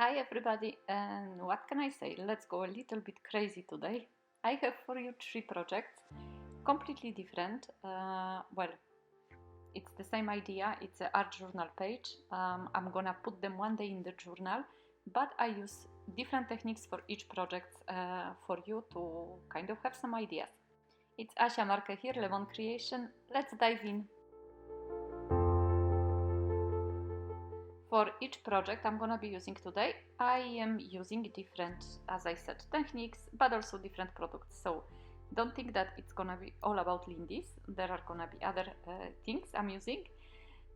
Hi everybody, and what can I say? Let's go a little bit crazy today. I have for you 3 projects, completely different. Well, it's the same idea, it's an art journal page. I'm gonna put them one day in the journal, but I use different techniques for each project for you to kind of have some ideas. It's Asia Marquet here, Levon Creation. Let's dive in. For each project I'm gonna be using today, I am using different, as I said, techniques, but also different products. So don't think that it's gonna be all about Lindy's. There are gonna be other things I'm using.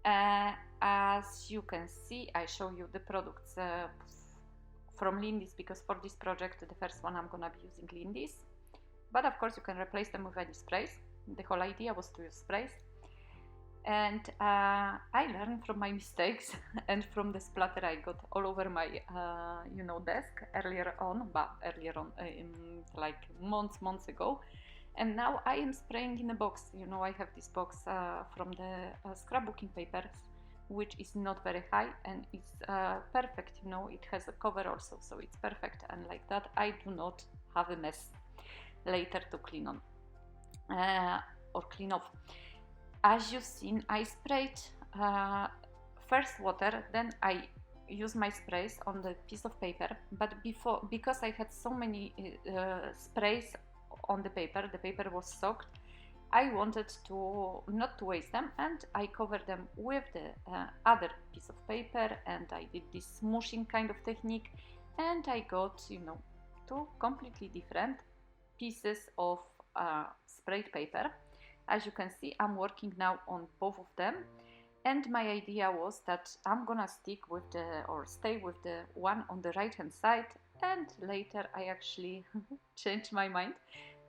As you can see, I show you the products from Lindy's because for this project, the first one I'm gonna be using Lindy's. But of course you can replace them with any sprays. The whole idea was to use sprays. And I learned from my mistakes and from the splatter I got all over my desk earlier on, like months ago. And now I am spraying in a box. I have this box from the scrapbooking papers, which is not very high and it's perfect. It has a cover also, so it's perfect. And like that, I do not have a mess later to clean on or clean off. As you've seen, I sprayed first water, then I use my sprays on the piece of paper, but because I had so many sprays on the paper was soaked. I wanted to not to waste them, and I covered them with the other piece of paper, and I did this smooshing kind of technique, and I got two completely different pieces of sprayed paper. As you can see, I'm working now on both of them, and my idea was that I'm gonna stay with the one on the right hand side, and later I actually changed my mind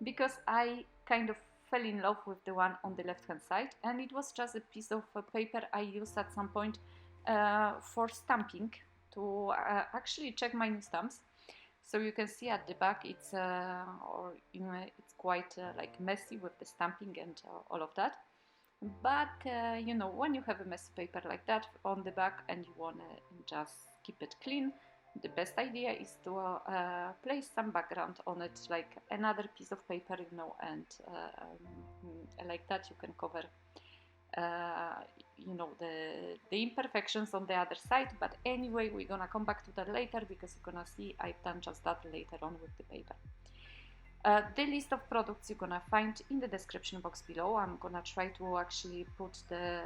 because I kind of fell in love with the one on the left hand side, and it was just a piece of paper I used at some point for stamping to actually check my new stamps. So you can see at the back it's quite like messy with the stamping and all of that. But when you have a messy paper like that on the back and you want to just keep it clean, the best idea is to place some background on it, like another piece of paper, and like that you can cover the imperfections on the other side. But anyway, we're gonna come back to that later because you're gonna see I've done just that later on with the paper. The list of products you're gonna find in the description box below. I'm gonna try to actually put the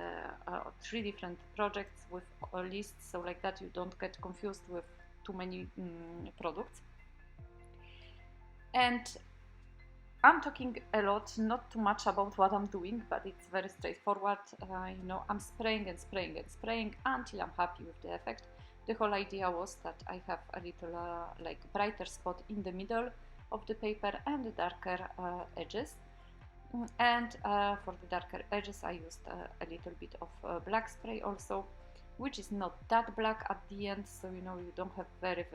3 different projects with a list, so like that you don't get confused with too many products. And I'm talking a lot, not too much about what I'm doing, but it's very straightforward. I'm spraying and spraying and spraying until I'm happy with the effect. The whole idea was that I have a little like brighter spot in the middle of the paper and the darker edges. And for the darker edges I used a little bit of black spray also, which is not that black at the end, so you don't have very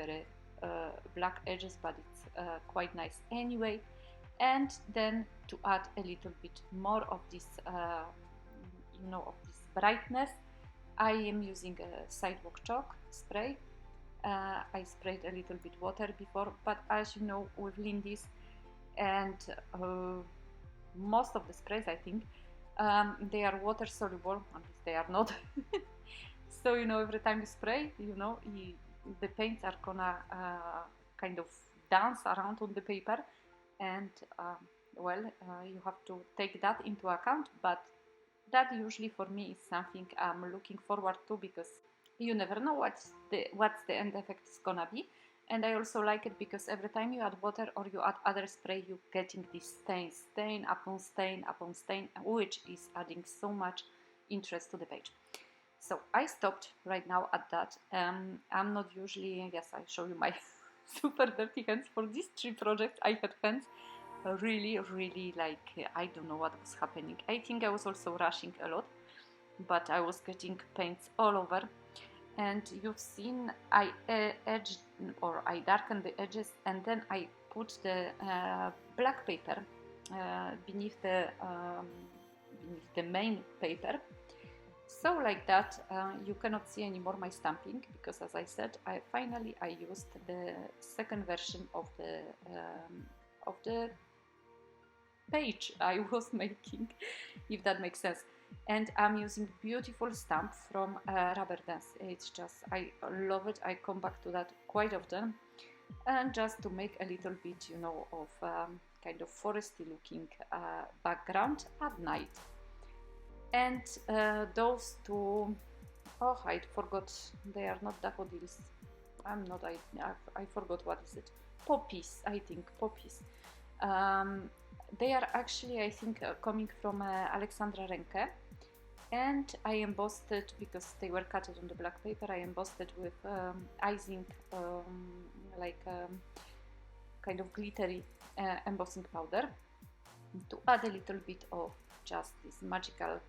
black edges, but it's quite nice anyway. And then to add a little bit more of this of this brightness, I am using a Sidewalk chalk spray. I sprayed a little bit water before, but as you know, with Lindy's and most of the sprays, I think they are water soluble, at least they are not. So every time you spray, the paints are gonna kind of dance around on the paper, and you have to take that into account. But that usually for me is something I'm looking forward to, because you never know what's the end effect is gonna be. And I also like it because every time you add water or you add other spray, you're getting this stain upon stain upon stain, which is adding so much interest to the page. So I stopped right now at that. I'm not usually, yes, I show you my super dirty hands. For these 3 projects I had hands really like I don't know what was happening. I think I was also rushing a lot, but I was getting paints all over. And you've seen I edged or I darkened the edges, and then I put the black paper beneath the main paper. So like that, you cannot see anymore my stamping, because as I said, I finally used the second version of the page I was making, if that makes sense. And I'm using beautiful stamp from Rubber Dance. It's just, I love it. I come back to that quite often, and just to make a little bit, you know, of kind of foresty looking background at night. And those two, oh, I forgot, they are not daffodils. I forgot, what is it? Poppies, I think, poppies. They are actually, I think, coming from Alexandra Renke. And I embossed it, because they were cut on the black paper, I embossed it with Izink, kind of glittery embossing powder, to add a little bit of just this magical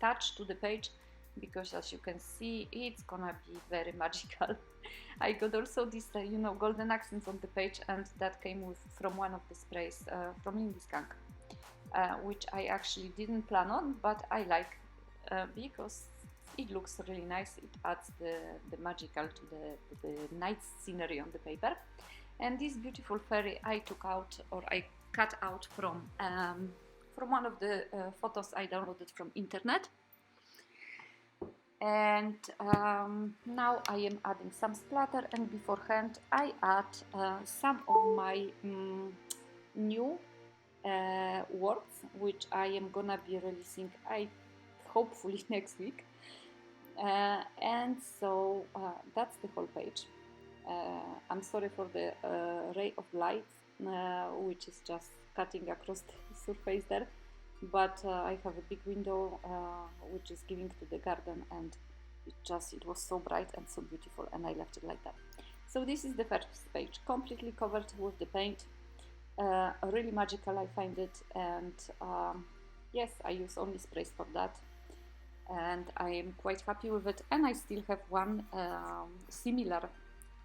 touch to the page, because as you can see, it's gonna be very magical. I got also this, you know, golden accents on the page, and that came from one of the sprays from Lindy, which I actually didn't plan on, but I like, because it looks really nice. It adds the magical to the night scenery on the paper. And this beautiful fairy I took out, or I cut out from one of the photos I downloaded from internet. And now I am adding some splatter, and beforehand I add some of my new works, which I am gonna be releasing, hopefully next week. And so that's the whole page. I'm sorry for the ray of light, which is just cutting across the surface there, but I have a big window which is giving to the garden, and it was so bright and so beautiful, and I left it like that. So this is the first page, completely covered with the paint. Really magical, I find it, and yes, I use only sprays for that, and I am quite happy with it. And I still have one similar,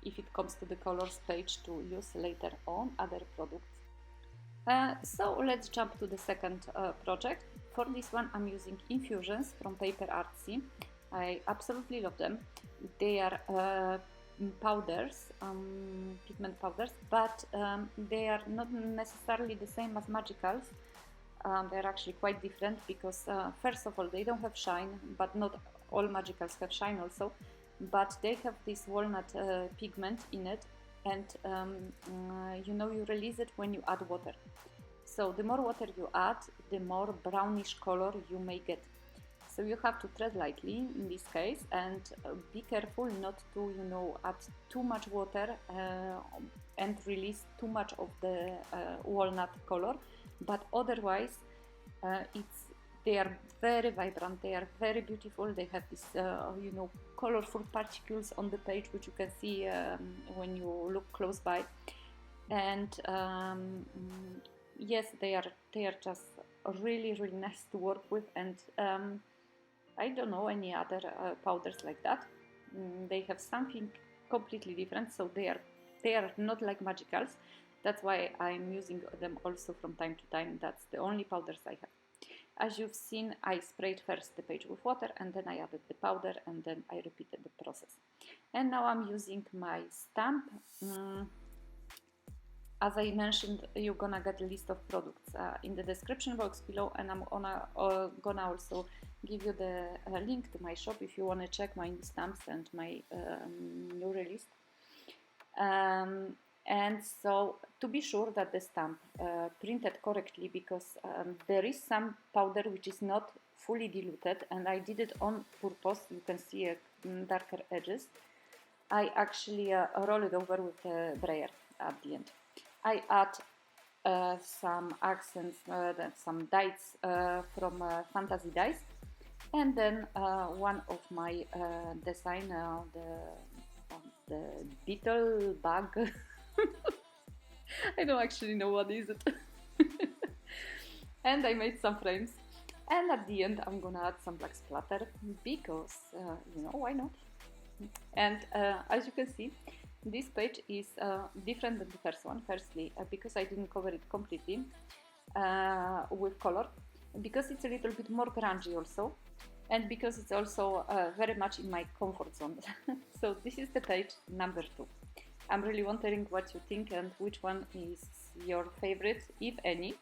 if it comes to the colors, page to use later on other products. So let's jump to the second project. For this one I'm using Infusions from Paper Artsy. I absolutely love them. They are powders, pigment powders, but they are not necessarily the same as magicals. They're actually quite different, because first of all, they don't have shine, but not all magicals have shine also, but they have this walnut pigment in it, and you know, you release it when you add water. So the more water you add, the more brownish color you may get. So you have to tread lightly in this case, and be careful not to, you know, add too much water and release too much of the walnut color. But otherwise, they are very vibrant, they are very beautiful. They have this, you know, colorful particles on the page, which you can see when you look close by. And yes, they are just really, really nice to work with. And I don't know any other powders like that. They have something completely different, so they are not like magicals. That's why I'm using them also from time to time. That's the only powders I have. As you've seen, I sprayed first the page with water, and then I added the powder, and then I repeated the process. And now I'm using my stamp. As I mentioned, you're gonna get a list of products in the description box below, and I'm gonna also give you the link to my shop if you want to check my new stamps and my new release. And so, to be sure that the stamp printed correctly, because there is some powder which is not fully diluted, and I did it on purpose. You can see darker edges. I actually roll it over with a brayer at the end. I add some accents, some dies from Fantasy Dies, and then one of my design, the beetle bug. I don't actually know what is it. And I made some frames, and at the end I'm gonna add some black splatter, because you know, why not? And as you can see, this page is different than the first one. Firstly, because I didn't cover it completely with color, because it's a little bit more grungy also. and because it's also very much in my comfort zone. So this is the page number 2. I'm really wondering what you think and which one is your favorite, if any.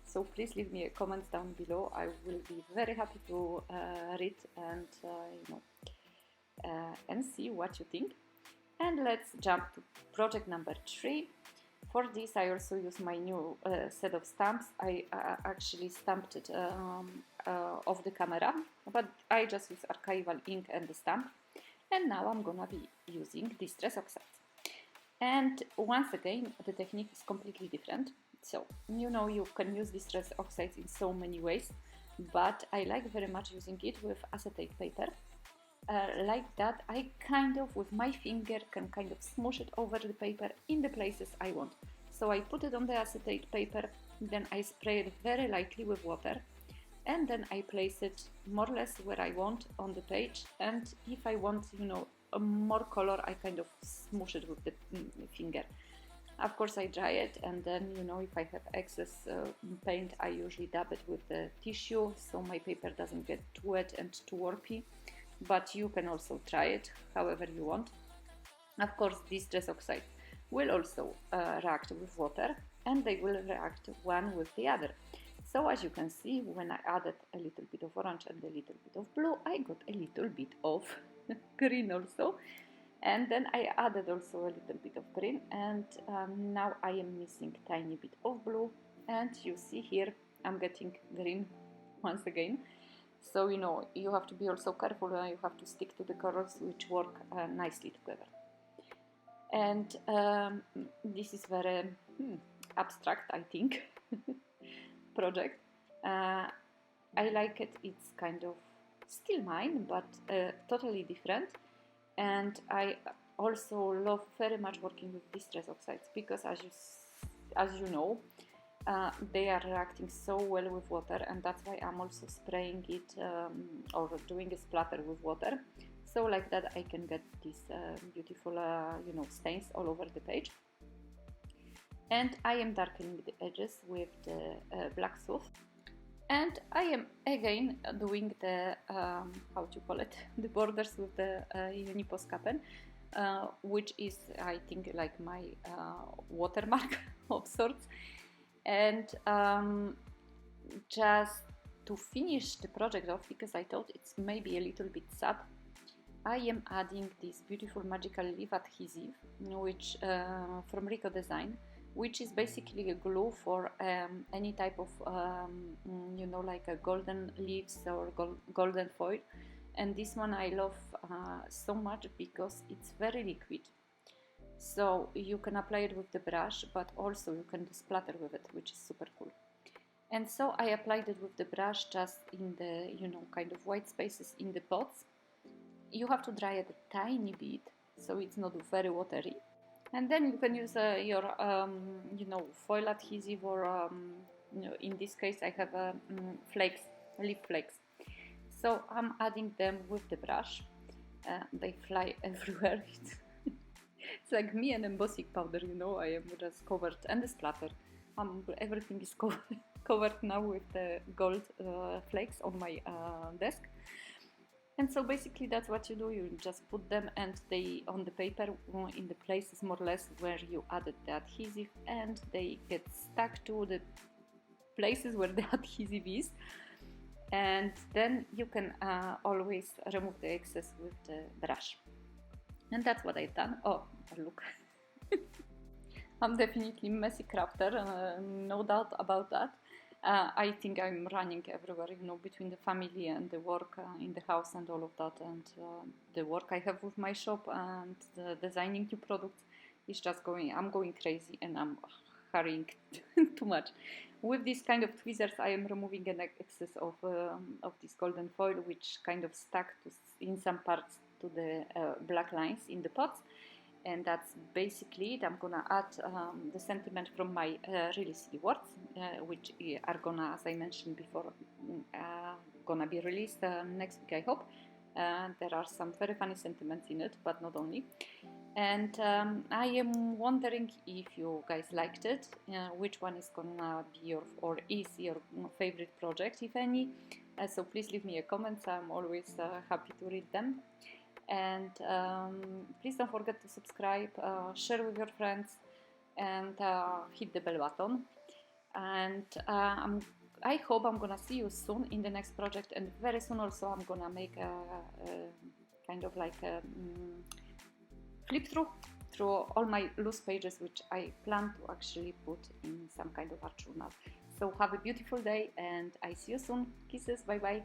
So please leave me a comment down below. I will be very happy to read and and see what you think. And let's jump to project number 3. For this, I also use my new set of stamps. I actually stamped it off the camera, but I just use Archival ink and the stamp. And now I'm gonna be using Distress Oxides. And once again, the technique is completely different. So, you can use Distress Oxides in so many ways, but I like very much using it with acetate paper. Like that, I kind of, with my finger, can kind of smoosh it over the paper in the places I want. So I put it on the acetate paper, then I spray it very lightly with water, and then I place it more or less where I want on the page. And if I want, more color, I kind of smoosh it with the finger. Of course, I dry it, and then, if I have excess paint, I usually dab it with the tissue, so my paper doesn't get too wet and too warpy. But you can also try it however you want. Of course, Distress Oxides will also react with water, and they will react one with the other. So as you can see, when I added a little bit of orange and a little bit of blue, I got a little bit of green also. And then I added also a little bit of green, and now I am missing a tiny bit of blue. And you see here, I'm getting green once again. So, you have to be also careful, you have to stick to the colors which work nicely together. And this is very abstract, I think, project. I like it. It's kind of still mine, but totally different. And I also love very much working with Distress Oxides because, as you know, they are reacting so well with water, and that's why I'm also spraying it or doing a splatter with water. So like that I can get these beautiful stains all over the page. And I am darkening the edges with the black soot. And I am again doing the, how to call it, the borders with the Uniposcapen, which is, I think, like my watermark of sorts. And just to finish the project off, because I thought it's maybe a little bit sad, I am adding this beautiful magical leaf adhesive, which from Rico Design, which is basically a glue for any type of, like a golden leaves or golden foil. And this one I love so much because it's very liquid. So you can apply it with the brush, but also you can do splatter with it, which is super cool. And so I applied it with the brush just in the, kind of white spaces in the pots. You have to dry it a tiny bit, so it's not very watery. And then you can use your, foil adhesive, or, in this case I have flakes, leaf flakes. So I'm adding them with the brush. They fly everywhere. It's like me and embossing powder, I am just covered, and the splatter. Everything is covered now with the gold flakes on my desk. And so basically that's what you do. You just put them, and they on the paper in the places more or less where you added the adhesive, and they get stuck to the places where the adhesive is. And then you can always remove the excess with the brush. And that's what I've done. Oh, look. I'm definitely messy crafter, no doubt about that. I think I'm running everywhere, between the family and the work in the house and all of that, and the work I have with my shop and the designing new products is just I'm going crazy, and I'm hurrying too much. With this kind of tweezers, I am removing an excess of this golden foil, which kind of stuck in some parts to the black lines in the pots. And that's basically it. I'm gonna add the sentiment from my really silly words, which are gonna, as I mentioned before, gonna be released next week, I hope. There are some very funny sentiments in it, but not only. And I am wondering if you guys liked it, which one is gonna be is your favorite project, if any. So please leave me a comment. I'm always happy to read them. And please don't forget to subscribe, share with your friends, and hit the bell button. And I hope I'm gonna see you soon in the next project, and very soon also I'm gonna make a kind of like a flip through all my loose pages, which I plan to actually put in some kind of art journal. So have a beautiful day, and I see you soon. Kisses, bye bye.